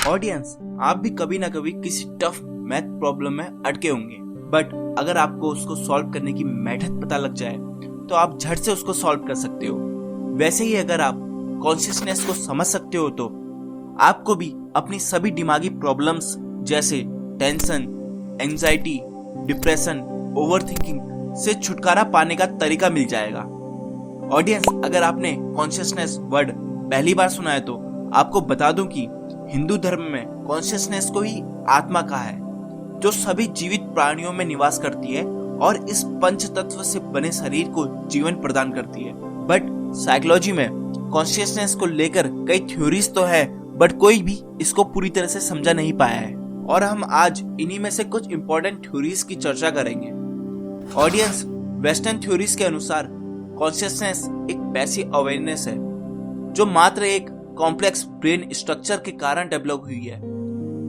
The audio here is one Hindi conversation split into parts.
ऑडियंस, आप भी कभी ना कभी किसी टफ मैथ प्रॉब्लम में अटके होंगे, बट अगर आपको उसको सॉल्व करने की मेथड पता लग जाए तो आप झट से उसको सॉल्व कर सकते हो। वैसे ही अगर आप कॉन्शियसनेस को समझ सकते हो तो आपको भी अपनी सभी दिमागी प्रॉब्लम्स जैसे टेंशन, एंजाइटी, डिप्रेशन, ओवरथिंकिंग से छुटकारा पाने का तरीका मिल जाएगा। ऑडियंस, अगर आपने कॉन्शियसनेस वर्ड पहली बार सुना है तो आपको बता दूं कि हिंदू धर्म में कॉन्शियसनेस को ही आत्मा कहा है, जो सभी जीवित प्राणियों में निवास करती है और इस पंच तत्व से बने शरीर को जीवन प्रदान करती है। बट साइकोलॉजी में कॉन्शियसनेस को लेकर कई थ्योरीज तो है, बट कोई भी इसको पूरी तरह से समझा नहीं पाया है और हम आज इन्हीं में से कुछ इंपॉर्टेंट थ्योरीज की चर्चा करेंगे। ऑडियंस, वेस्टर्न थ्योरीज के अनुसार कॉन्शियसनेस एक पैसिव अवेयरनेस है जो मात्र एक कॉम्प्लेक्स ब्रेन स्ट्रक्चर के कारण डेवलप हुई है,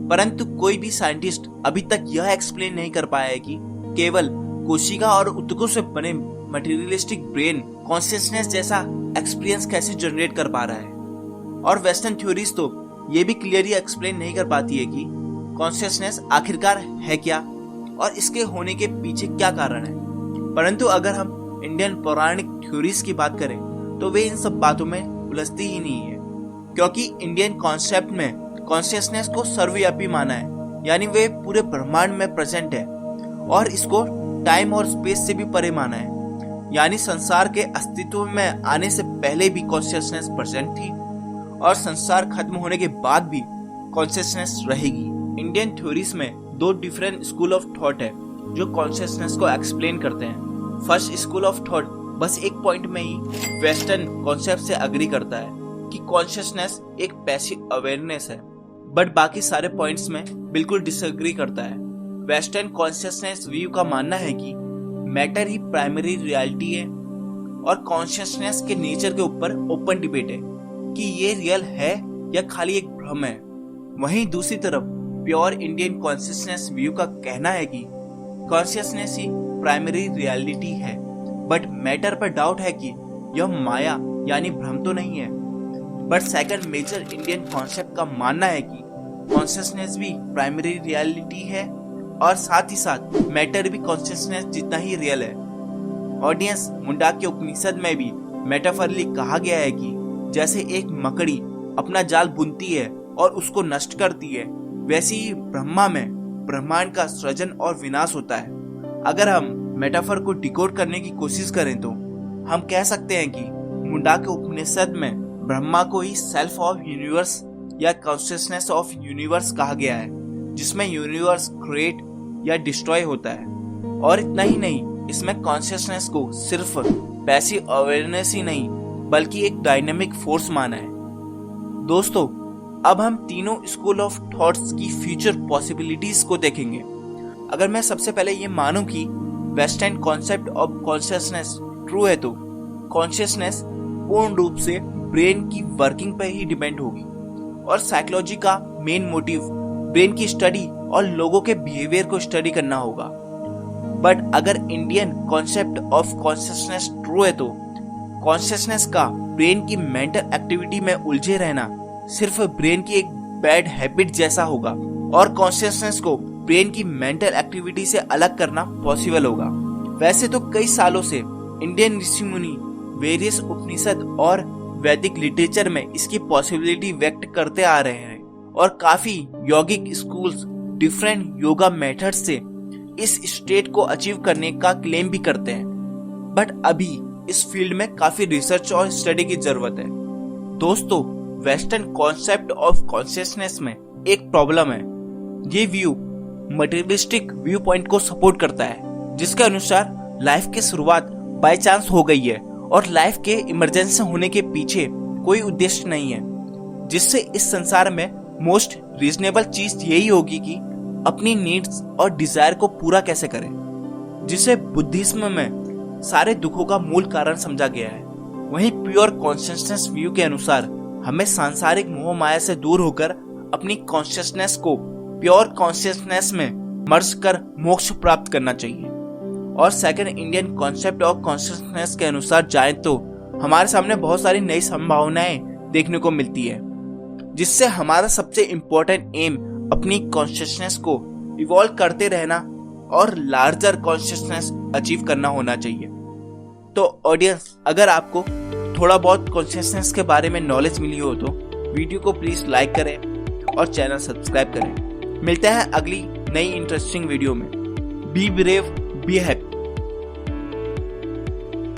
परंतु कोई भी साइंटिस्ट अभी तक यह एक्सप्लेन नहीं कर पाया है कि केवल कोशिका और ऊतकों से बने मटेरियलिस्टिक ब्रेन कॉन्शियसनेस जैसा एक्सपीरियंस कैसे जनरेट कर पा रहा है। और वेस्टर्न थ्योरीज तो ये भी क्लियरली एक्सप्लेन नहीं कर पाती है कि कॉन्शियसनेस आखिरकार है क्या और इसके होने के पीछे क्या कारण है। परंतु अगर हम इंडियन पौराणिक थ्योरीज की बात करें तो वे इन सब बातों में उलझती ही नहीं है, क्योंकि इंडियन कॉन्सेप्ट में कॉन्शियसनेस को सर्वव्यापी माना है, यानी वे पूरे ब्रह्मांड में प्रेजेंट है और इसको टाइम और स्पेस से भी परे माना है, यानी संसार के अस्तित्व में आने से पहले भी कॉन्शियसनेस प्रेजेंट थी और संसार खत्म होने के बाद भी कॉन्शियसनेस रहेगी। इंडियन थ्योरीज में दो डिफरेंट स्कूल ऑफ थॉट है जो कॉन्शियसनेस को एक्सप्लेन करते हैं। फर्स्ट स्कूल ऑफ थॉट बस एक पॉइंट में ही वेस्टर्न कॉन्सेप्ट से अग्री करता है कि कॉन्शियसनेस एक पैसिव अवेयरनेस है, बट बाकी सारे पॉइंट्स में बिल्कुल डिसएग्री करता है। वेस्टर्न कॉन्शियसनेस व्यू का मानना है कि मैटर ही प्राइमरी रियलिटी है और कॉन्शियसनेस के नेचर के ऊपर ओपन डिबेट है कि ये रियल है या खाली एक भ्रम है। वहीं दूसरी तरफ प्योर इंडियन कॉन्शियसनेस व्यू का कहना है कि कॉन्शियसनेस ही प्राइमरी रियलिटी है, बट मैटर पर डाउट है कि यह माया यानी भ्रम तो नहीं है। But second major Indian concept का मानना है कि कॉन्शियसनेस भी प्राइमरी रियलिटी है और साथ ही साथ मैटर भी कॉन्शियसनेस जितना ही रियल है। ऑडियंस, मुंडाक्य उपनिषद में भी मेटाफरली कहा गया है कि जैसे एक मकड़ी अपना जाल बुनती है और उसको नष्ट करती है, वैसे ही ब्रह्मा में ब्रह्मांड का सृजन और विनाश होता है। अगर हम मेटाफर को डिकोड करने की कोशिश करें तो हम कह सकते हैं कि मुंडाक्य उपनिषद में ब्रह्मा को ही सेल्फ ऑफ यूनिवर्स या कॉन्शियसनेस ऑफ यूनिवर्स कहा गया है, जिसमें यूनिवर्स क्रिएट या डिस्ट्रॉय होता है। और इतना ही नहीं, इसमें कॉन्शियसनेस को सिर्फ पैसिव अवेयरनेस ही नहीं बल्कि एक डायनेमिक फोर्स माना है। दोस्तों, अब हम तीनों स्कूल ऑफ थॉट्स की फ्यूचर पॉसिबिलिटीज को देखेंगे। अगर मैं सबसे पहले ये मानूं कि western concept of consciousness true है तो कॉन्शियसनेस पूर्ण रूप से ब्रेन की वर्किंग पर ही डिपेंड होगी और साइकोलॉजी का मेन मोटिव ब्रेन की स्टडी और लोगों के बिहेवियर को स्टडी करना होगा। बट अगर Indian concept of consciousness true है तो कॉन्शियसनेस का ब्रेन की मेंटल एक्टिविटी में उलझे रहना सिर्फ ब्रेन की एक बैड हैबिट जैसा होगा और कॉन्शियसनेस को ब्रेन की मेंटल एक्टिविटी से अलग करना पॉसिबल होगा। वैसे तो कई सालों से इंडियन ऋषि मुनि वेरियस उपनिषद और वैदिक लिटरेचर में इसकी पॉसिबिलिटी व्यक्त करते आ रहे हैं और काफी यौगिक स्कूल्स डिफरेंट योगा मेथड से इस स्टेट को अचीव करने का क्लेम भी करते हैं। बट अभी इस फील्ड में काफी रिसर्च और स्टडी की जरूरत है। दोस्तों, वेस्टर्न कॉन्सेप्ट ऑफ कॉन्शियसनेस में एक प्रॉब्लम है। ये व्यू मटेरियलिस्टिक व्यू पॉइंट को सपोर्ट करता है, जिसके अनुसार लाइफ की शुरुआत बाय चांस हो गई है और लाइफ के इमरजेंसी होने के पीछे कोई उद्देश्य नहीं है, जिससे इस संसार में मोस्ट रीजनेबल चीज यही होगी कि अपनी नीड्स और डिजायर को पूरा कैसे करें, जिसे बुद्धिज्म में सारे दुखों का मूल कारण समझा गया है। वहीं प्योर कॉन्शियसनेस व्यू के अनुसार हमें सांसारिक मोह माया से दूर होकर अपनी कॉन्शियसनेस को प्योर कॉन्शियसनेस में मर्ज कर मोक्ष प्राप्त करना चाहिए। और second Indian concept of consciousness के अनुसार जाएं तो हमारे सामने बहुत सारी नई संभावनाएं देखने को मिलती है। जिससे हमारा सबसे इम्पोर्टेंट एम अपनी कॉन्शियसनेस को इवॉल्व करते रहना और लार्जर कॉन्शियसनेस अचीव करना होना चाहिए। तो ऑडियंस, अगर आपको थोड़ा बहुत कॉन्शियसनेस के बारे में नॉलेज मिली हो तो वीडियो को प्लीज लाइक करें और चैनल सब्सक्राइब करें। मिलते हैं अगली नई इंटरेस्टिंग वीडियो में। Be brave, be happy.